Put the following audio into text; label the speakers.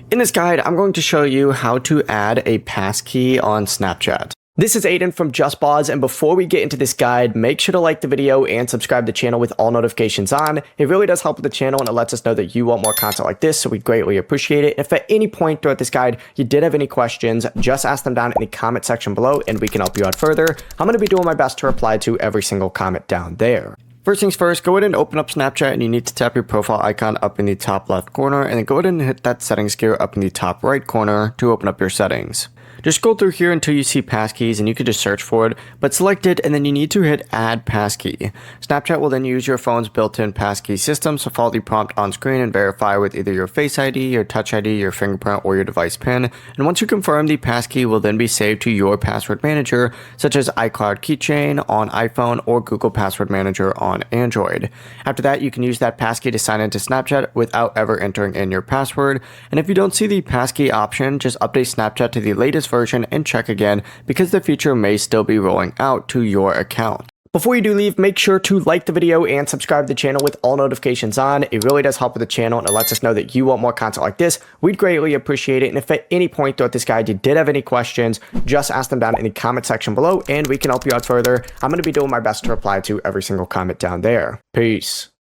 Speaker 1: In this guide, I'm going to show you how to add a passkey on Snapchat. This is Aiden from JustBoz, and before we get into this guide, make sure to like the video and subscribe to the channel with all notifications on. It really does help with the channel and it lets us know that you want more content like this, so we greatly appreciate it. If at any point throughout this guide you did have any questions, just ask them down in the comment section below and we can help you out further. I'm going to be doing my best to reply to every single comment down there. First things first, go ahead and open up Snapchat and you need to tap your profile icon up in the top left corner and then go ahead and hit that settings gear up in the top right corner to open up your settings. Just scroll through here until you see passkeys and you can just search for it, but select it and then you need to hit add passkey. Snapchat will then use your phone's built-in passkey system, so follow the prompt on screen and verify with either your Face ID, your Touch ID, your fingerprint, or your device PIN. And once you confirm, the passkey will then be saved to your password manager, such as iCloud Keychain on iPhone or Google Password Manager on Android. After that, you can use that passkey to sign into Snapchat without ever entering in your password. And if you don't see the passkey option, just update Snapchat to the latest version and check again, because the feature may still be rolling out to your account. Before you do leave, make sure to like the video and subscribe to the channel with all notifications on. It really does help with the channel and it lets us know that you want more content like this. We'd greatly appreciate it. And if at any point throughout this guide you did have any questions, just ask them down in the comment section below and we can help you out further. I'm going to be doing my best to reply to every single comment down there. Peace.